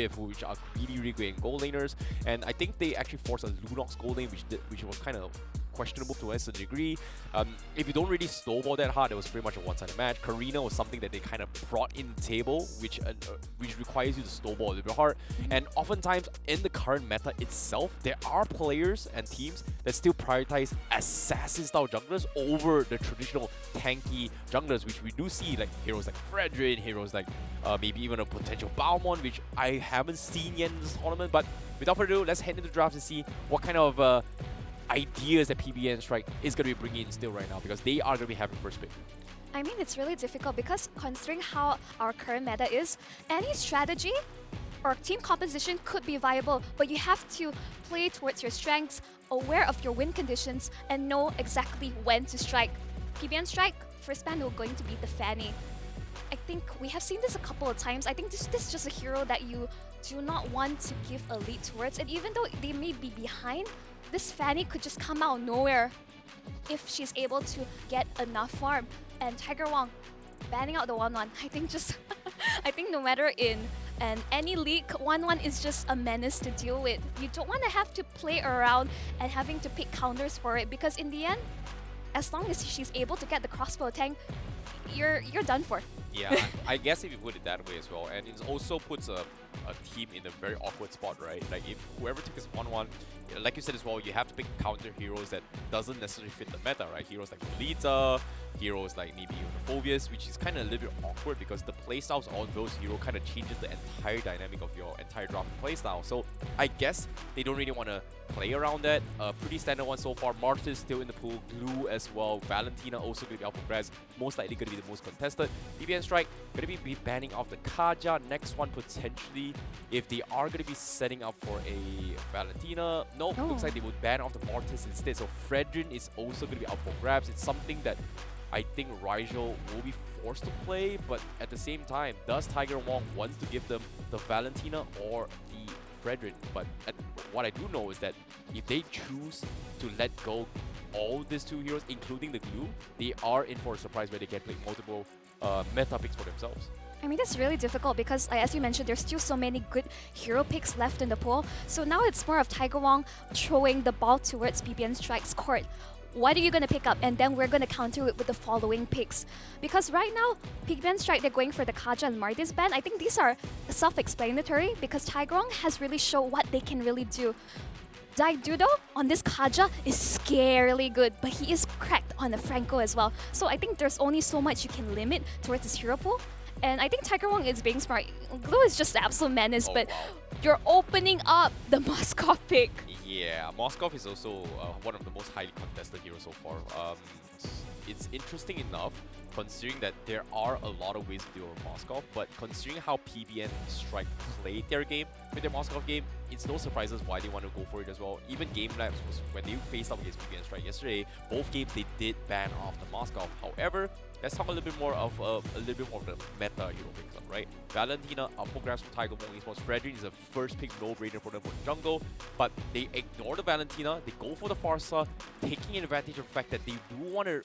Div, which are really great in gold laners. And I think they actually forced a Lunox gold lane, which was kind of questionable to a certain degree. If you don't really snowball that hard, it was pretty much a one-sided match. Karina was something that they kind of brought in the table, which requires you to snowball a little bit hard. And oftentimes, in the current meta itself, there are players and teams that still prioritize assassin-style junglers over the traditional tanky junglers, which we do see, like heroes like Fredrin, heroes like maybe even a potential Balmond, which I haven't seen yet in this tournament. But without further ado, let's head into the draft to see what kind of ideas that PBN Strike is going to be bringing in still right now, because they are going to be having first pick. I mean, it's really difficult because considering how our current meta is, any strategy or team composition could be viable, but you have to play towards your strengths, aware of your win conditions, and know exactly when to strike. PBN Strike, first ban will going to be the Fanny. I think we have seen this a couple of times. I think this is just a hero that you do not want to give a lead towards, and even though they may be behind, this Fanny could just come out of nowhere if she's able to get enough farm. And Tiger Wong banning out the 1-1, I think just I think no matter in any league, 1-1 is just a menace to deal with. You don't want to have to play around and having to pick counters for it, because in the end, as long as she's able to get the crossbow tank, you're done for. Yeah, I guess if you put it that way as well, and it also puts a team in a very awkward spot, right? Like if whoever takes 1-1, like you said as well, you have to pick counter heroes that doesn't necessarily fit the meta, right? Heroes like Lolita, heroes like maybe Phobius, which is kind of a little bit awkward because the playstyles on those heroes kind of changes the entire dynamic of your entire draft playstyle. So I guess they don't really want to play around that. Pretty standard one so far. Masters still in the pool, Glue as well. Valentina also going to be out for grabs, most likely going to be the most contested. PBN Strike going to be banning off the Kaja. Next one potentially, if they are going to be setting up for a Valentina. No, looks like they would ban off the Mortis instead. So Fredrin is also going to be out for grabs. It's something that I think Rigel will be forced to play, but at the same time, does Tiger Wong want to give them the Valentina or the Fredrin? But what I do know is that if they choose to let go all these two heroes, including the Glue, they are in for a surprise where they can play multiple meta picks for themselves. I mean, that's really difficult because, as you mentioned, there's still so many good hero picks left in the pool. So now it's more of Tiger Wong throwing the ball towards PBN Strike's court. What are you going to pick up? And then we're going to counter it with the following picks. Because right now, PBN Strike, they're going for the Kaja and Martis ban. I think these are self-explanatory because Tiger Wong has really shown what they can really do. Daidudo on this Kaja is scarily good, but he is cracked on the Franco as well. So I think there's only so much you can limit towards this hero pool. And I think Tiger Wong is being smart. Glue is just the absolute menace, but you're opening up the Moskov pick. Yeah, Moskov is also one of the most highly contested heroes so far. It's interesting enough, considering that there are a lot of ways to deal with Moskov, but considering how PBN Strike played their game with their Moskov game, it's no surprises why they want to go for it as well. Even GameLab was when they faced up against PBN Strike yesterday, both games they did ban off the Moskov. However, let's talk a little bit more of the meta hero picks up, right? Valentina up for grabs from Tiger Wong Esports. Fredrin is a first pick no-brainer for them for the jungle, but they ignore the Valentina. They go for the Farsa, taking advantage of the fact that they do want to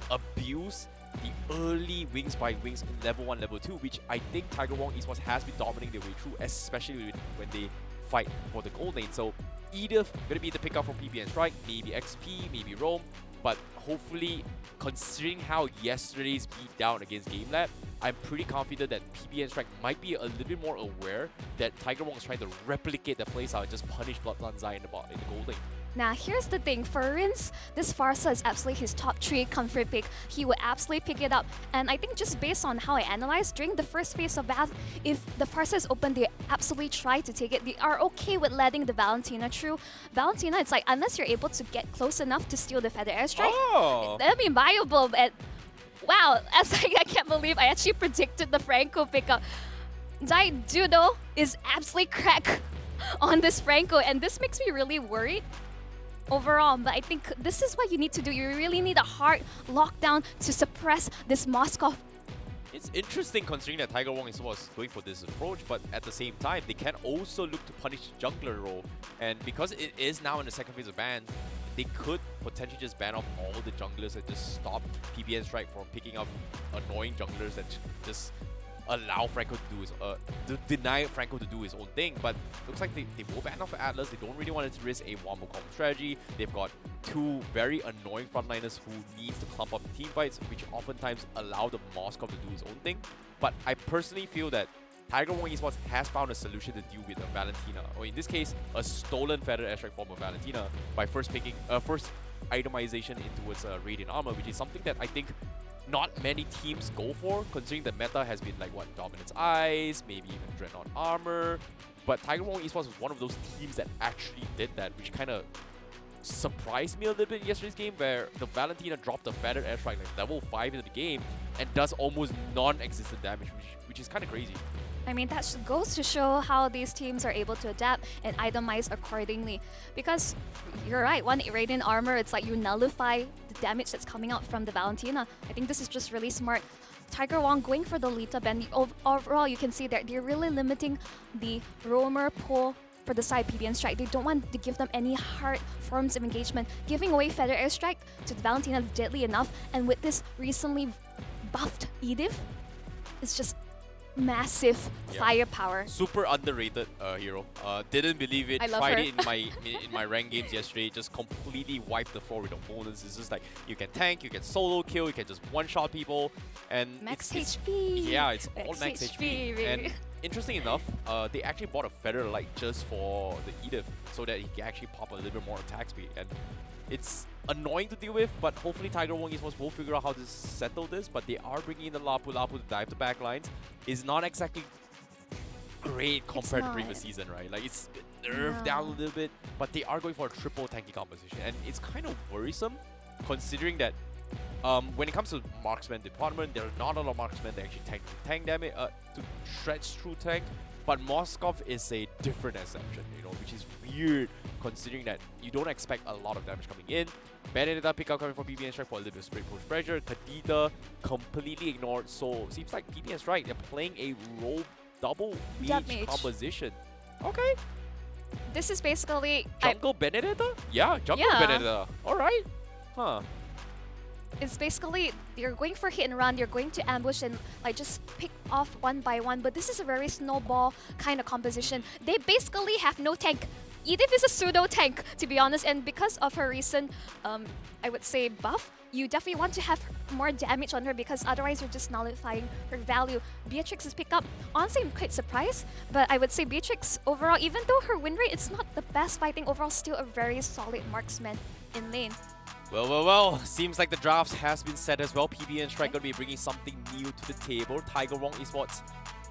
abuse the early wings by wings in level 1, level 2, which I think Tiger Wong Esports has been dominating their way through, especially when they fight for the gold lane. So Edith going to be the pickup from PBN Strike, maybe XP, maybe Roam, but hopefully, considering how yesterday's beat down against GameLab, I'm pretty confident that PBN Strike might be a little bit more aware that Tiger Wong is trying to replicate the playstyle and just punish Bloodline Zai in the gold lane. Now, here's the thing. For Rins, this Farsa is absolutely his top 3 comfort pick. He would absolutely pick it up. And I think just based on how I analyzed, during the first phase of Bath, if the Farsa is open, they absolutely try to take it. They are okay with letting the Valentina through. Valentina, it's like, unless you're able to get close enough to steal the Feather Airstrike, that'll be viable. But wow, I can't believe I actually predicted the Franco pickup. Daidudo is absolutely cracked on this Franco, and this makes me really worried overall, but I think this is what you need to do. You really need a hard lockdown to suppress this Moskov. It's interesting considering that Tiger Wong was going for this approach, but at the same time, they can also look to punish the jungler role. And because it is now in the second phase of ban, they could potentially just ban off all the junglers and just stop PBN Strike from picking up annoying junglers that just allow Franco to do his, deny Franco to do his own thing. But looks like they will ban off Atlas. They don't really want to risk a one-more combo strategy. They've got two very annoying frontliners who needs to clump up in team fights, which oftentimes allow the Moskov to do his own thing. But I personally feel that Tiger Wong Esports has found a solution to deal with a Valentina, or in this case, a stolen Feathered Airstrike form of Valentina, by first picking, first itemization into its Radiant Armor, which is something that I think not many teams go for, considering the meta has been like, what, Dominance Eyes, maybe even Dreadnought Armor. But Tiger Wong Esports was one of those teams that actually did that, which kind of surprised me a little bit in yesterday's game, where the Valentina dropped a Feathered Airstrike like level 5 into the game and does almost non-existent damage, which is kind of crazy. I mean, that goes to show how these teams are able to adapt and itemize accordingly. Because you're right, one Radiant Armor, it's like you nullify the damage that's coming out from the Valentina. I think this is just really smart. Tiger Wong going for the Lita ban. Overall, you can see that they're really limiting the roamer pool for the side PBN strike. They don't want to give them any hard forms of engagement. Giving away Feather Airstrike to the Valentina is deadly enough. And with this recently buffed Edith, it's just massive firepower. Super underrated hero. Didn't believe it. I love Tried her. it in my ranked games yesterday. Just completely wiped the floor with opponents. It's just like you can tank, you can solo kill, you can just one-shot people, and Max it's HP. yeah, it's all max HP. baby. And interesting enough, they actually bought a Feather Light just for the Edith, so that he can actually pop a little bit more attack speed. And it's annoying to deal with, but hopefully Tiger Wong Esports will figure out how to settle this. But they are bringing in the Lapu to dive the back lines. Is not exactly great compared to previous season, right? Like, it's nerfed down a little bit, but they are going for a triple tanky composition, and it's kind of worrisome considering that when it comes to marksman department, there are not a lot of marksmen that actually tank damage, to stretch through tank. But Moskov is a different exception, you know, which is weird considering that you don't expect a lot of damage coming in. Benedetta pickup coming from PBN Strike for a little bit of straight push pressure. Kadita completely ignored. So seems like PBN Strike, they're playing a roll double mage composition. Okay. This is basically Jungle Benedetta? Yeah, Jungle Benedetta. Alright. Huh. It's basically you're going for hit and run, you're going to ambush and like just pick off one by one, but this is a very snowball kind of composition. They basically have no tank. Edith is a pseudo tank, to be honest, and because of her recent, I would say, buff, you definitely want to have more damage on her because otherwise you're just nullifying her value. Beatrix's pickup, honestly, I'm quite surprised, but I would say Beatrix overall, even though her win rate is not the best fighting overall, still a very solid marksman in lane. Well, seems like the drafts has been set as well. PBN Strike going to be bringing something new to the table. Tiger Wong Esports.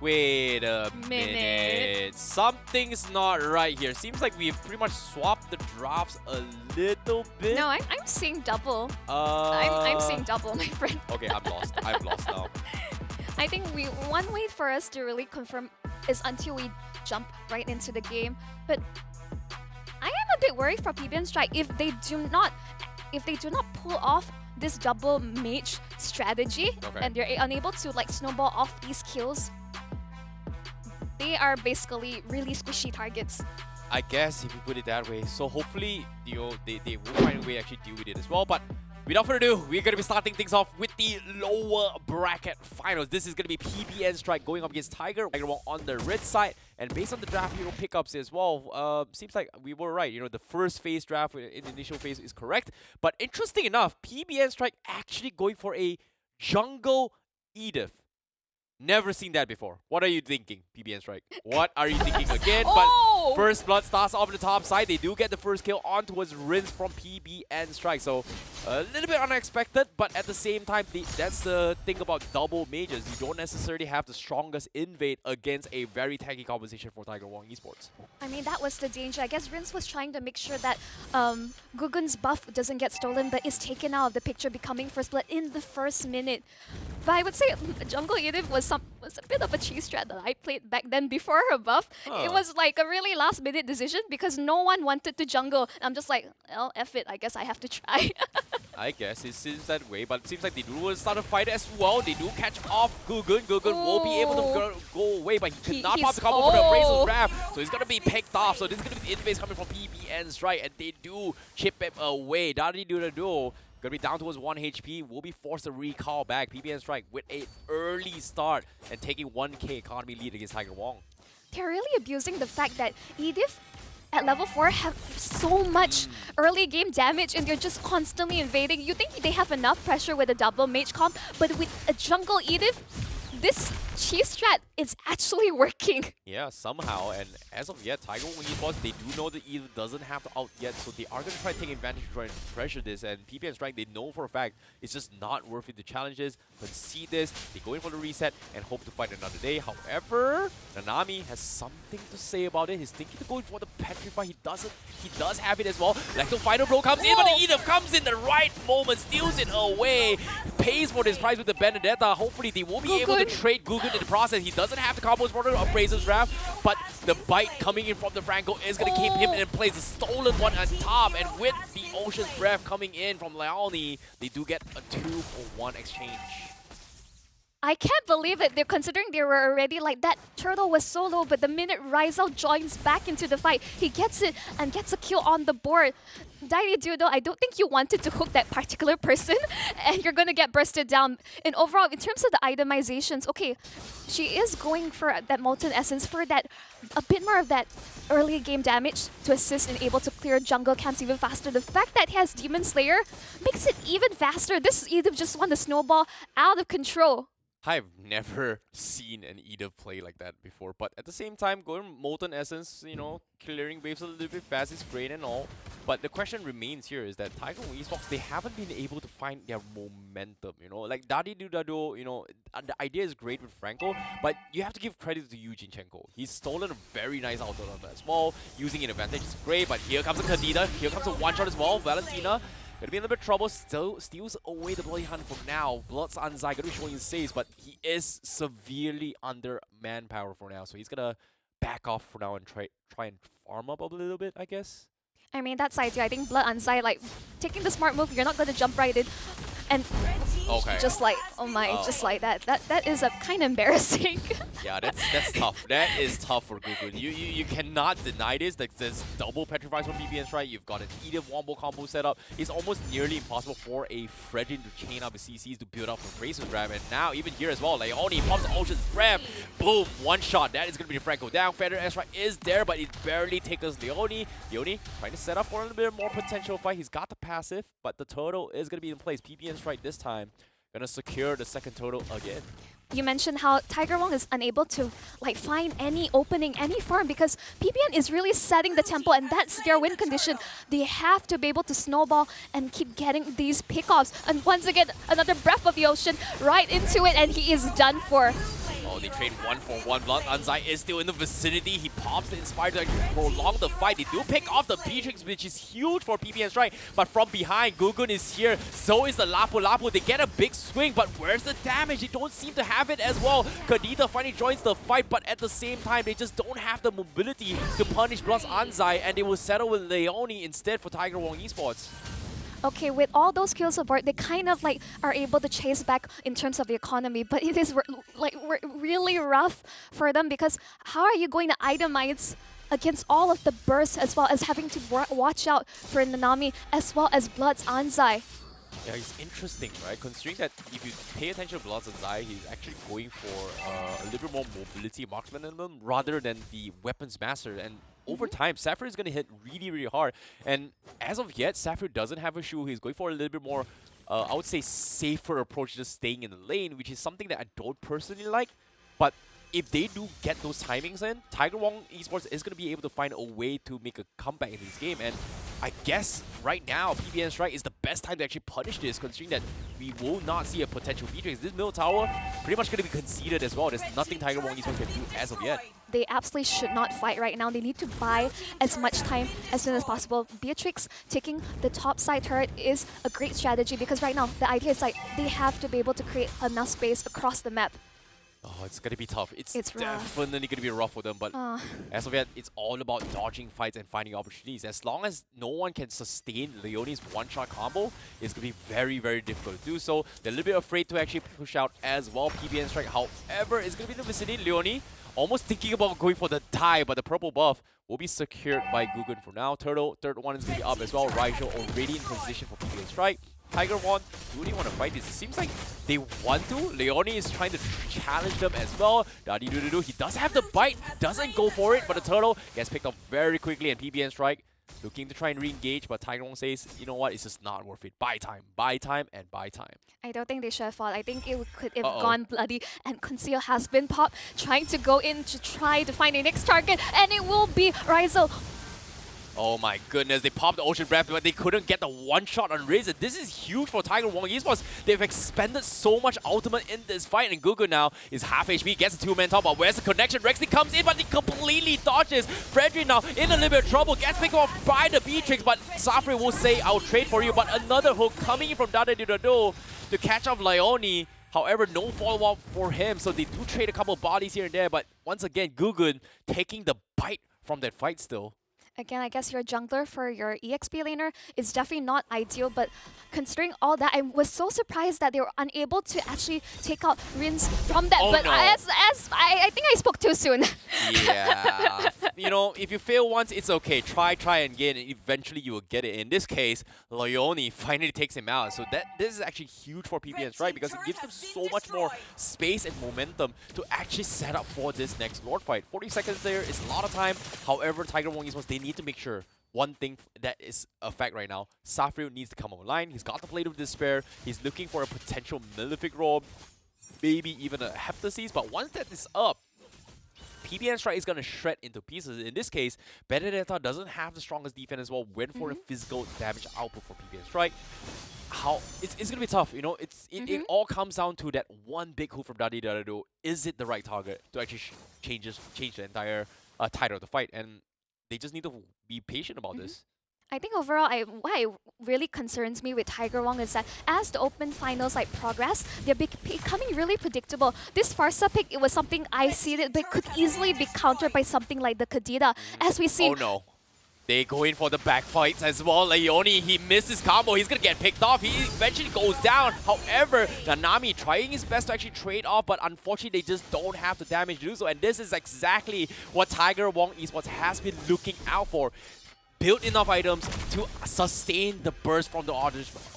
Wait a minute. Something's not right here. Seems like we've pretty much swapped the drafts a little bit. No, I'm seeing double. I'm seeing double, my friend. Okay, I'm lost. I'm lost now. I think one way for us to really confirm is until we jump right into the game. But I am a bit worried for PBN Strike if they do not pull off this double mage strategy and they're unable to like snowball off these kills. They are basically really squishy targets. I guess if you put it that way. So hopefully, you know, they will find a way to actually deal with it as well. But without further ado, we're going to be starting things off with the lower bracket finals. This is going to be PBN Strike going up against Tiger Wong on the red side. And based on the draft hero pickups as well, seems like we were right. You know, the first phase draft in the initial phase is correct. But interesting enough, PBN Strike actually going for a jungle Edith. Never seen that before. What are you thinking, PBN Strike? What are you thinking again? But first blood starts off the top side. They do get the first kill on towards Rinse from PBN Strike. So a little bit unexpected, but at the same time, that's the thing about double mages. You don't necessarily have the strongest invade against a very tanky composition for Tiger Wong Esports. I mean, that was the danger. I guess Rince was trying to make sure that Gugun's buff doesn't get stolen, but is taken out of the picture, becoming first blood in the first minute. But I would say Jungle Edith was a bit of a cheese strat that I played back then before her buff. It was like a really last-minute decision because no one wanted to jungle. I'm just like, well, F it, I guess I have to try. I guess it seems that way, but it seems like they do start a fight as well. They do catch off Gugun. Gugun will be able to go away, but he cannot pop the combo for the Appraisal's Wrath. So he's going to be picked off. So this is going to be the interface coming from PBN Strike, and they do chip him away. Daddy do the duo. Gonna be down towards 1 HP. Will be forced to recall back. PBN Strike with an early start and taking 1k economy lead against Tiger Wong. They're really abusing the fact that Edith at level 4 have so much early game damage and they're just constantly invading. You think they have enough pressure with a double mage comp, but with a jungle Edith, this cheese strat is actually working. Yeah, somehow. And as of yet, Tiger Wong Esports, they do know that Edith doesn't have the ult yet, so they are going to try to take advantage to try and pressure this. And PBN Strike, they know for a fact it's just not worth it to challenge this, concede this. They go in for the reset and hope to fight another day. However, Nanami has something to say about it. He's thinking to go in for the Petrify. He does have it as well. Lacto Final Blow comes in, but the Edith comes in the right moment, steals it away, pays for this prize with the Benedetta. Hopefully, they will be able to trade Gugun in the process. He doesn't have the combos for the Appraiser's Draft, but the bite coming in from the Franco is going to keep him in place. A stolen one on top, and with the Ocean's Breath coming in from Leone, they do get a 2-for-1 exchange. I can't believe it. They're considering they were already like that. Turtle was so low, but the minute Rizal joins back into the fight, he gets it and gets a kill on the board. Dudo, I don't think you wanted to hook that particular person and you're going to get bursted down. And overall, in terms of the itemizations, okay, she is going for that Molten Essence for that, a bit more of that early game damage to assist and able to clear jungle camps even faster. The fact that he has Demon Slayer makes it even faster. This Edith just won the snowball out of control. I've never seen an Edith play like that before, but at the same time, going Molten Essence, you know, clearing waves a little bit fast is great and all. But the question remains here is that Tiger Wong Esports, they haven't been able to find their momentum, you know. Like Dado, you know, the idea is great with Franco, but you have to give credit to Eugenchenko. He's stolen a very nice auto on that small, using an advantage is great, but here comes a Kadita, here comes a one-shot as well, Valentina. Gonna be in a little bit of trouble, still steals away the Bloody Hunt for now. Blood's Anzai gonna be showing his saves, but he is severely under manpower for now. So he's gonna back off for now and try and farm up a little bit, I guess. I mean, that's idea. I think Blood Anzai, like, taking the smart move, you're not gonna jump right in. And just like, oh my, just like that. That is a kind of embarrassing. Yeah, that's tough. That is tough for Gugun. You cannot deny this. Like, there's double Petrifies from PBN Strike. You've got an Edith Wombo combo set up. It's almost nearly impossible for a Fredrin to chain up his CCs to build up from Razor's Grab. And now, even here as well, Leone pops Ocean's Breath. Boom, one shot. That is going to be Franco down. Feather Ezra is there, but it barely takes Leone. Leone trying to set up for a little bit more potential fight. He's got the passive, but the turtle is going to be in place. PBN Strike this time gonna secure the second turtle again. You mentioned how Tiger Wong is unable to like find any opening, any farm, because PBN is really setting the tempo and that's their win condition. They have to be able to snowball and keep getting these pickoffs. And once again, another Breath of the Ocean right into it and he is done for. Oh, they trade 1-for-1. Blood Anzai is still in the vicinity. He pops the Inspire to actually prolong the fight. They do pick off the Beatrix, which is huge for PBN Strike. But from behind, Gugun is here. So is the Lapu Lapu. They get a big swing, but where's the damage? They don't seem to have it as well. Kadita finally joins the fight, but at the same time, they just don't have the mobility to punish Blood Anzai, and they will settle with Leone instead for Tiger Wong Esports. Okay, with all those kills aboard, they kind of like are able to chase back in terms of the economy, but it is really rough for them because how are you going to itemize against all of the bursts as well as having to watch out for Nanami as well as Blood's Anzai? Yeah, it's interesting, right? Considering that if you pay attention to Blood's Anzai, he's actually going for a little bit more mobility marksman in them rather than the weapons master. And over time, Sapphire is going to hit really, really hard. And as of yet, Sapphire doesn't have a shoe. He's going for a little bit more, I would say, safer approach, just staying in the lane, which is something that I don't personally like. But if they do get those timings in, Tiger Wong Esports is going to be able to find a way to make a comeback in this game. And I guess right now, PBN Strike is the best time to actually punish this, considering that we will not see a potential Beatrix. This middle tower pretty much going to be conceded as well. There's nothing Tiger Wong Esports can do as of yet. They absolutely should not fight right now. They need to buy as much time as soon as possible. Beatrix taking the top side turret is a great strategy because right now, the idea is like they have to be able to create enough space across the map. Oh, it's going to be tough. It's rough. Definitely going to be rough for them. But as of yet, it's all about dodging fights and finding opportunities. As long as no one can sustain Leone's one-shot combo, it's going to be very, very difficult to do so. They're a little bit afraid to actually push out as well. PBN Strike, however, is going to be in the vicinity. Leone almost thinking about going for the die, but the purple buff will be secured by Gugun for now. Turtle, third one is going to be up as well. Raijo already in position for PBN Strike. Tiger Wong, do they want to fight this? It seems like they want to. Leone is trying to challenge them as well. Dadi-do-do-do. He does have the bite, doesn't go for it, but the turtle gets picked up very quickly, and PBN strike. Looking to try and re-engage, but Tiger Wong says, you know what, it's just not worth it. Buy time, and buy time. I don't think they should have fought. I think it could have gone bloody, and Conceal has been popped, trying to go in to try to find a next target, and it will be Rizal. Oh my goodness, they popped the Ocean Breath, but they couldn't get the one shot on Razor. This is huge for Tiger Wong Esports. They've expended so much ultimate in this fight, and Gugu now is half HP, gets a two-man top, but where's the connection? Rexy comes in, but he completely dodges. Frederick now in a little bit of trouble, gets picked off by the Beatrix, but Safri will say, I'll trade for you, but another hook coming in from Dada-do-do-do to catch off Leone. However, no follow-up for him, so they do trade a couple of bodies here and there, but once again, Gugu taking the bite from that fight still. Again, I guess your jungler for your EXP laner is definitely not ideal, but considering all that, I was so surprised that they were unable to actually take out Rins from that. Oh, but no. I think I spoke too soon. Yeah. You know, if you fail once, it's okay. Try again, and eventually you will get it. In this case, Leone finally takes him out. So this is actually huge for PBNs, right? Because it gives them so much more space and momentum to actually set up for this next Lord fight. 40 seconds there is a lot of time. However, Tiger Wong Esports, they need to make sure one thing that is a fact right now. Safrio needs to come online. He's got the Blade of Despair. He's looking for a potential Malefic roll, maybe even a Heptasis. But once that is up, PBN Strike is going to shred into pieces. In this case, Benedetta doesn't have the strongest defense as well. Went for the physical damage output for PBN Strike. It's going to be tough, you know. It all comes down to that one big hook from Dadi-do-do. Is it the right target to actually change the entire tide of the fight? And they just need to be patient about this. I think overall, what really concerns me with Tiger Wong is that as the Open finals progress, they're becoming really predictable. This Farsa pick, it was something I see that but could easily be countered by something like the Kadita, as we see. Oh no. They go in for the backfights as well. Leone, he missed his combo. He's going to get picked off. He eventually goes down. However, Nanami trying his best to actually trade off, but unfortunately, they just don't have the damage to do so. And this is exactly what Tiger Wong Esports has been looking out for. Build enough items to sustain the burst from the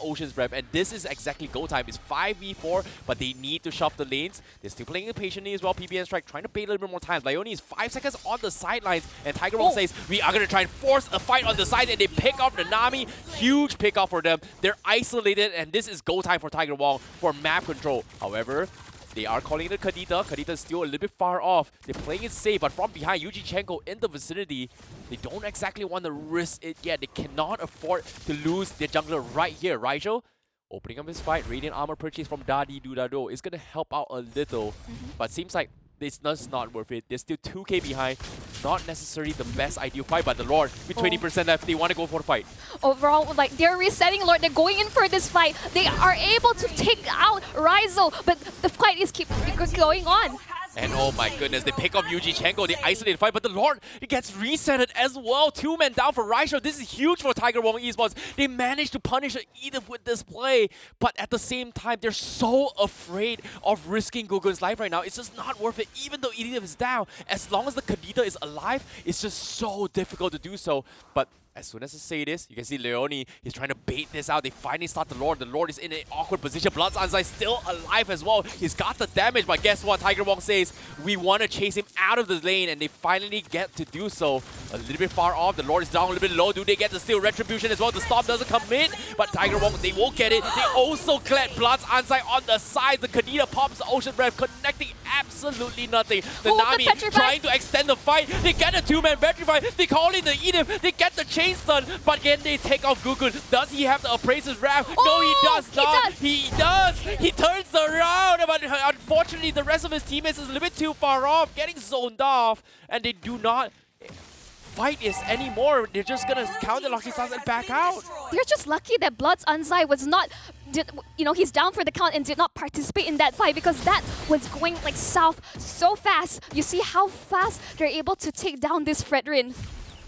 Ocean's Breath, and this is exactly go time. It's 5v4, but they need to shove the lanes. They're still playing it patiently as well. PBN Strike trying to bait a little bit more time. Leone is 5 seconds on the sidelines, and Tiger Wong says, we are going to try and force a fight on the side, and they pick off Nanami. Huge pick off for them. They're isolated, and this is go time for Tiger Wong for map control. However, they are calling it Kadita. Kadita is still a little bit far off. They're playing it safe, but from behind, Yujichenko in the vicinity, they don't exactly want to risk it yet. They cannot afford to lose their jungler right here. Rigel opening up his fight. Radiant armor purchase from Dadi-do-da-do is going to help out a little, but seems like it's just not worth it. They're still 2k behind. Not necessarily the best ideal fight, but the Lord, with 20% left, they want to go for the fight. Overall, like, they're resetting Lord. They're going in for this fight. They are able to take out Rizal, but the fight is keep going on. And oh my goodness, they pick up Yujichenko, they isolate the fight, but the Lord gets resetted as well. 2 men down for Raisho. This is huge for Tiger Wong Esports. They managed to punish Edith with this play, but at the same time, they're so afraid of risking Gugun's life right now. It's just not worth it, even though Edith is down. As long as the Kadita is alive, it's just so difficult to do so. But as soon as I say this, you can see Leone, he's trying to bait this out. They finally start the Lord. The Lord is in an awkward position. Blood's Ansai still alive as well. He's got the damage, but guess what? Tiger Wong says, we want to chase him out of the lane, and they finally get to do so. A little bit far off. The Lord is down a little bit low. Do they get the steal Retribution as well? The stop doesn't come in, but Tiger Wong, they won't get it. They also collect Blood's Ansai on the side. The Kadita pops the Ocean Breath, connecting absolutely nothing. The Nami trying to extend the fight. They get a 2-man Petrify. They call in the Edith. They get the chain stun, but again they take off Gugun. Does he have the Appraiser's Wrath? No, he does not. He does. He turns around, but unfortunately the rest of his teammates is a little bit too far off, getting zoned off, and they do not fight this anymore. They're just gonna counter Lucky Stars and back out. They're just lucky that Blood's Anzai was not, he's down for the count and did not participate in that fight, because that was going like south so fast. You see how fast they're able to take down this Fredrin.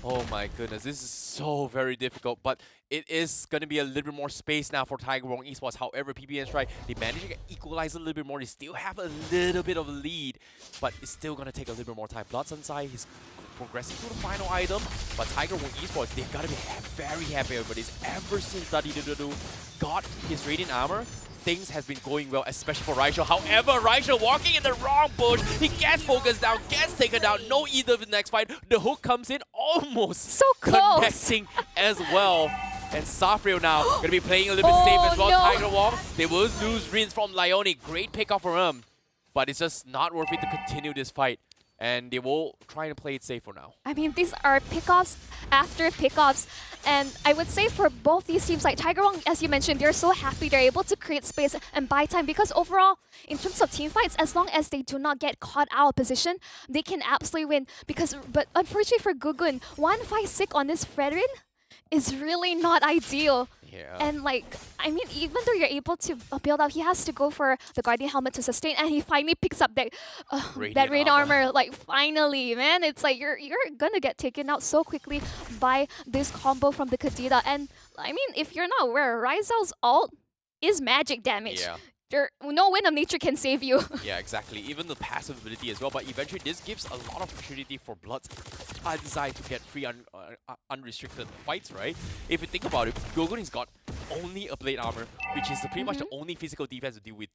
Oh my goodness, this is so very difficult, but it is going to be a little bit more space now for Tiger Wong Esports. However, PBN Strike, they managed to equalize a little bit more. They still have a little bit of a lead, but it's still going to take a little bit more time. Blood's inside, he's progressing to the final item. But Tiger Wong Esports, they've got to be very happy with this. Ever since Dadidudu got his Radiant Armor, things has been going well, especially for Raisho. However, Raisho walking in the wrong bush. He gets focused down, gets taken down. No either of the next fight. The hook comes in almost So close. connecting as well. And Safrio now going to be playing a little bit safe as well. No. Tiger Wong, they will lose Rins from Leone. Great pickoff for him. But it's just not worth it to continue this fight. And they will try to play it safe for now. I mean, these are pickoffs after pickoffs. And I would say for both these teams, like Tiger Wong, as you mentioned, they're so happy they're able to create space and buy time because overall, in terms of team fights, as long as they do not get caught out of position, they can absolutely win. But unfortunately for Gugun, 1-5-6 on this Fredrin is really not ideal. Yeah. And like, I mean, even though you're able to build up, he has to go for the Guardian Helmet to sustain, and he finally picks up that Radiant armor. Like, finally, man, it's like you're gonna get taken out so quickly by this combo from the Kadita. And I mean, if you're not aware, Ryzel's ult is magic damage. Yeah. No wind of nature can save you. Yeah, exactly. Even the passive ability as well. But eventually, this gives a lot of opportunity for Blood's Anzai to get free unrestricted fights, right? If you think about it, Gogun has got only a plate armor, which is pretty much the only physical defense to deal with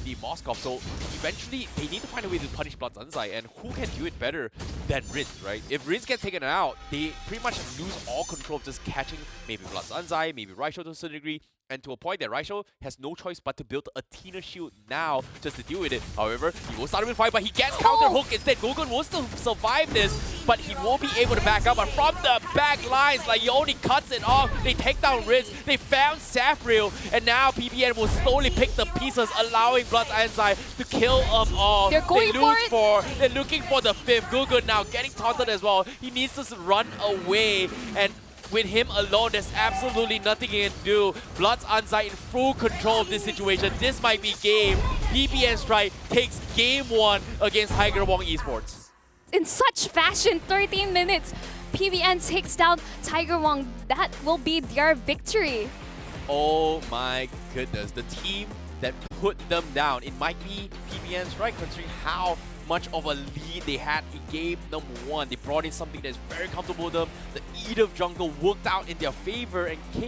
the Moskov. So eventually, they need to find a way to punish Blood's Anzai. And who can do it better than Rins, right? If Rins gets taken out, they pretty much lose all control of just catching maybe Blood's Anzai, maybe Raisho to a certain degree. And to a point that Raisho has no choice but to build a Tina shield now just to deal with it. However, he will start with fight, but he gets counter hook instead. Gogun will still survive this, but he won't be able to back up. But from the back lines, like Leone cuts it off. They take down Riz. They found Safril, and now PBN will slowly pick the pieces, allowing Blood's Anzai to kill them all. They're going lose for it. They're looking for the fifth. Gugun now getting taunted as well. He needs to run away, and with him alone, there's absolutely nothing he can do. Blood's Anzai in full control of this situation. This might be game. PBN Strike takes game 1 against Tiger Wong Esports. In such fashion, 13 minutes, PBN takes down Tiger Wong. That will be their victory. Oh my goodness. The team that put them down, it might be PBN Strike, considering how much of a lead they had in game number 1. They brought in something that's very comfortable with them. The Eve Jungle worked out in their favor and came